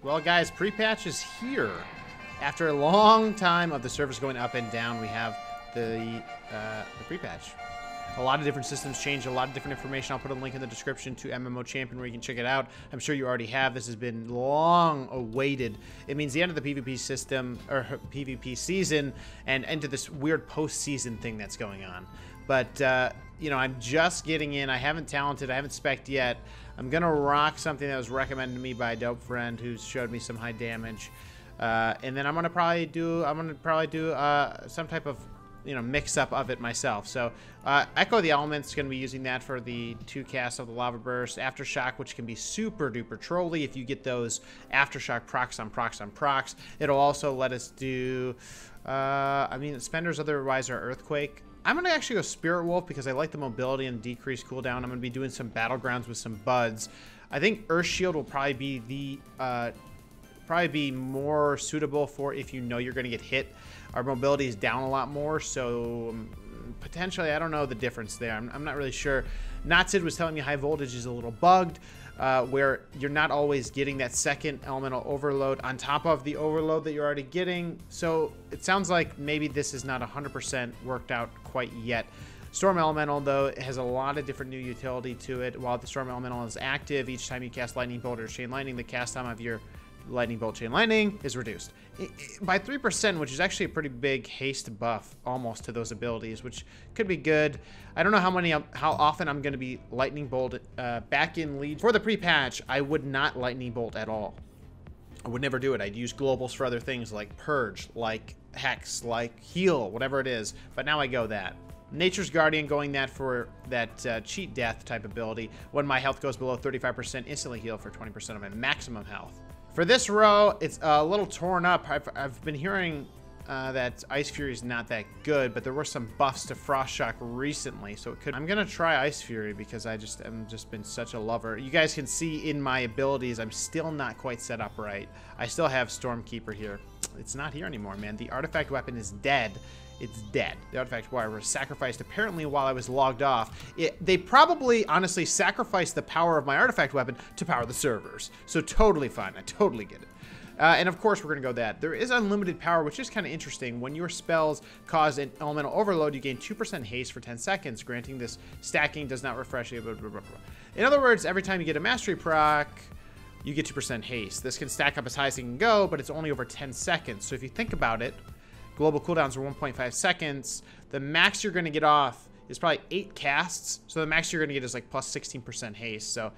Well, guys, pre-patch is here. After a long time of the servers going up and down, we have the pre-patch. A lot of different systems changed, a lot of different information. I'll put a link in the description to MMO Champion where you can check it out. I'm sure you already have. This has been long awaited. It means the end of the PvP system, or PvP season, and into this weird post-season thing that's going on. But, you know, I'm just getting in. I haven't talented, I haven't spec'd yet. I'm going to rock something that was recommended to me by a dope friend who showed me some high damage. And then I'm going to probably do, some type of, you know, mix up of it myself. So Echo the Elements, going to be using that for the 2 casts of the Lava Burst. Aftershock, which can be super duper trolly if you get those Aftershock procs on procs on procs. It'll also let us do, I mean, Spenders otherwise are Earthquake. I'm going to actually go Spirit Wolf because I like the mobility and decreased cooldown. I'm going to be doing some Battlegrounds with some buds. I think Earth Shield will probably be the more suitable for if you know you're going to get hit. Our mobility is down a lot more, so potentially, I don't know the difference there. I'm not really sure. Notsid was telling me high voltage is a little bugged, where you're not always getting that second elemental overload on top of the overload that you're already getting. So it sounds like maybe this is not 100% worked out quite yet. Storm Elemental, though, it has a lot of different new utility to it. While the Storm Elemental is active, each time you cast Lightning Bolt or Chain Lightning, the cast time of your Lightning Bolt Chain Lightning is reduced by 3%, which is actually a pretty big haste buff almost to those abilities, which could be good. I don't know how often I'm going to be Lightning Bolt back in lead. For the pre-patch, I would not Lightning Bolt at all. I would never do it. I'd use globals for other things like Purge, like Hex, like Heal, whatever it is. But now I go that. Nature's Guardian, going that for that cheat death type ability. When my health goes below 35%, instantly heal for 20% of my maximum health. For this row, it's a little torn up. I've been hearing that Ice Fury is not that good, but there were some buffs to Frost Shock recently, so it could. I'm gonna try Ice Fury because I'm just been such a lover. You guys can see in my abilities, I'm still not quite set up right. I still have Stormkeeper here. It's not here anymore, man. The artifact weapon is dead. It's dead. The artifact wire was sacrificed apparently while I was logged off. They probably honestly sacrificed the power of my artifact weapon to power the servers. So totally fine. I totally get it. And of course, we're going to go that. There is unlimited power, which is kind of interesting. When your spells cause an elemental overload, you gain 2% haste for 10 seconds. Granting this stacking does not refresh you. Blah, blah, blah, blah. In other words, every time you get a mastery proc, you get 2% haste. This can stack up as high as it can go, but it's only over 10 seconds. So if you think about it, global cooldowns are 1.5 seconds. The max you're going to get off is probably 8 casts. So the max you're going to get is like plus 16% haste. So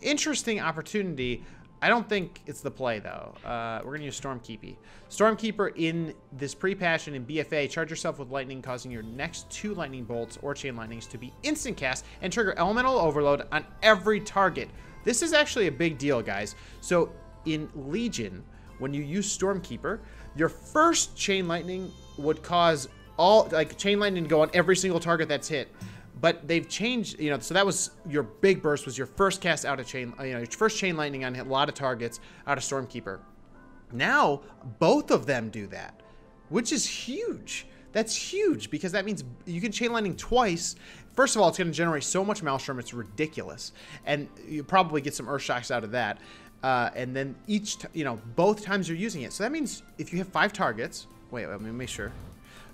interesting opportunity. I don't think it's the play, though. We're going to use Stormkeeper. Stormkeeper in this pre-patch and in BFA, charge yourself with lightning, causing your next 2 lightning bolts or chain lightnings to be instant cast and trigger elemental overload on every target. This is actually a big deal, guys. So in Legion, when you use Stormkeeper, your first chain lightning would cause all, like, chain lightning to go on every single target that's hit. But they've changed, you know, so that was your big burst, was your first cast out of chain, you know, your first chain lightning on a lot of targets out of Stormkeeper. Now, both of them do that, which is huge. That's huge because that means you can chain lightning twice. First of all, it's going to generate so much Maelstrom, it's ridiculous. And you probably get some Earth Shocks out of that. And then you know, both times you're using it. So that means if you have 5 targets, wait, let me make sure.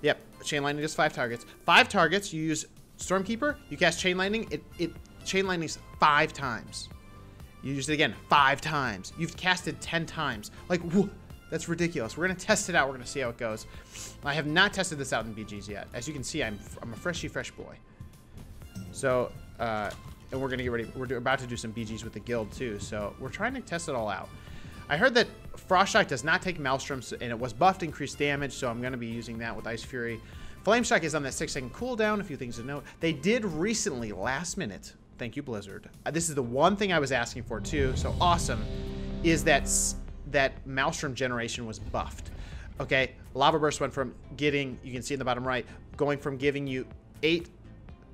Yep, chain lightning does 5 targets. 5 targets, you use Stormkeeper, you cast Chain Lightning, it Chain Lightnings 5 times. You use it again 5 times. You've casted 10 times. Like, whoa, that's ridiculous. We're gonna test it out. We're gonna see how it goes. I have not tested this out in BGs yet. As you can see, I'm a fresh boy. So, and we're gonna get ready. We're about to do some BGs with the guild too. So we're trying to test it all out. I heard that Frost Shock does not take Maelstroms, and it was buffed increased damage. So I'm gonna be using that with Ice Fury. Flame Shock is on that 6-second cooldown. A few things to note. They did recently, last minute, thank you Blizzard. This is the one thing I was asking for too, so awesome, is that Maelstrom generation was buffed. Okay, Lava Burst went from getting, you can see in the bottom right, going from giving you 8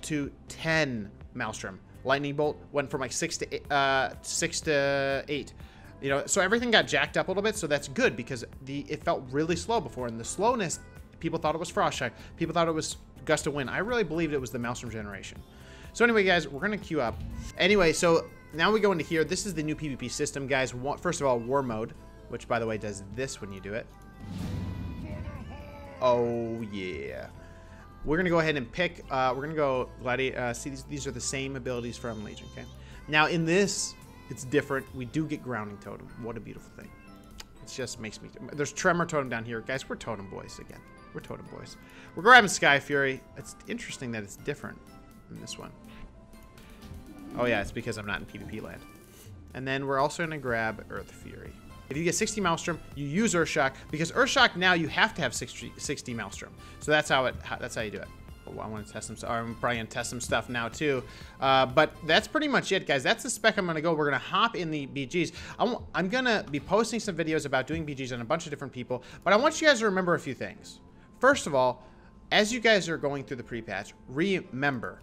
to 10 Maelstrom. Lightning Bolt went from like 6 to 8. You know, so everything got jacked up a little bit, so that's good because it felt really slow before, and the slowness, people thought it was Frost Shock. People thought it was Gust of Wind. I really believed it was the Maelstrom generation. So anyway, guys, we're going to queue up. Anyway, so now we go into here. This is the new PvP system, guys. First of all, War Mode. which, by the way, does this when you do it. Oh, yeah. We're going to go ahead and pick, we're going to go Gladiator. See, these are the same abilities from Legion, okay? Now, in this, it's different. We do get Grounding Totem. What a beautiful thing. It just makes me... There's Tremor Totem down here. Guys, we're Totem Boys again. We're Totem Boys. We're grabbing Sky Fury. It's interesting that it's different in this one. Oh, yeah, it's because I'm not in PvP land. And then we're also going to grab Earth Fury. If you get 60 Maelstrom, you use Earthshock, because Earthshock now you have to have 60 Maelstrom. So that's how you do it. Oh, I want to test some stuff. I'm probably going to test some stuff now too. But that's pretty much it, guys. That's the spec I'm going to go. We're going to hop in the BGs. I'm going to be posting some videos about doing BGs on a bunch of different people, but I want you guys to remember a few things. First of all, as you guys are going through the pre-patch, remember,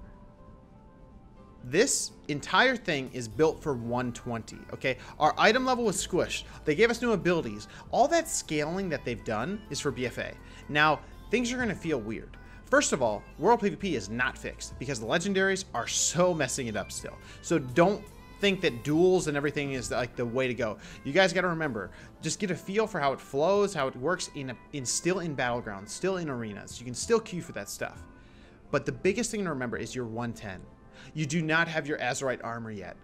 this entire thing is built for 120, okay? Our item level was squished. They gave us new abilities. All that scaling that they've done is for BFA. Now, things are going to feel weird. First of all, World PvP is not fixed because the legendaries are so messing it up still. So don't think that duels and everything is like the way to go. You guys got to remember, just get a feel for how it flows, how it works still in battlegrounds, still in arenas. You can still queue for that stuff. But the biggest thing to remember is your 110. You do not have your Azerite armor yet,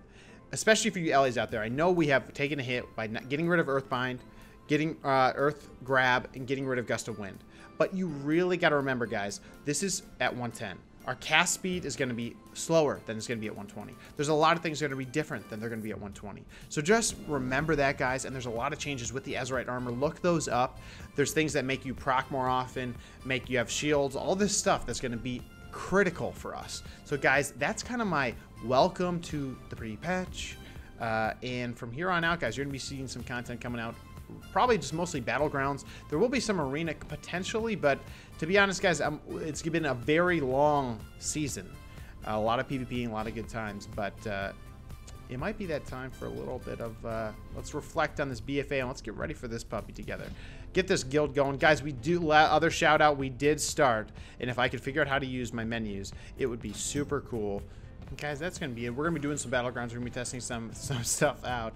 especially for you LAs out there. I know we have taken a hit by not getting rid of Earthbind, getting Earth Grab, and getting rid of Gust of Wind. But you really got to remember, guys, this is at 110. Our cast speed is going to be slower than it's going to be at 120. There's a lot of things that are going to be different than they're going to be at 120. So just remember that, guys, and there's a lot of changes with the Azerite armor. Look those up. There's things that make you proc more often, make you have shields, all this stuff that's going to be critical for us. So guys, that's kind of my welcome to the pre-patch, and from here on out, guys, you're gonna be seeing some content coming out, probably just mostly battlegrounds. There will be some arena potentially, but to be honest, guys, it's been a very long season, a lot of PvP and a lot of good times, but it might be that time for a little bit of let's reflect on this BFA and let's get ready for this puppy together. Get this guild going. Guys, we do, other shout out, we did start, and if I could figure out how to use my menus, it would be super cool. And guys, that's going to be it. We're going to be doing some battlegrounds. We're going to be testing some stuff out.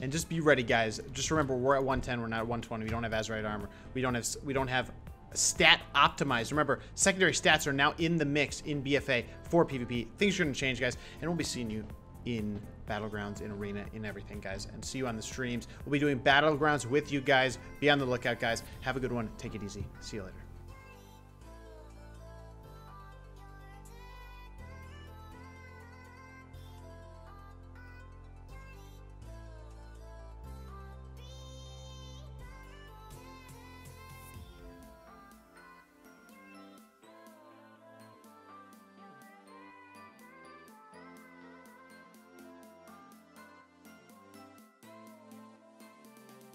And just be ready, guys. Just remember, we're at 110. We're not at 120. We don't have Azerite armor. We don't have stat optimized. Remember, secondary stats are now in the mix in BFA for PvP. Things are going to change, guys, and we'll be seeing you in battlegrounds, in arena, in everything, guys, and see you on the streams. We'll be doing battlegrounds with you guys. Be on the lookout, guys. Have a good one. Take it easy. See you later.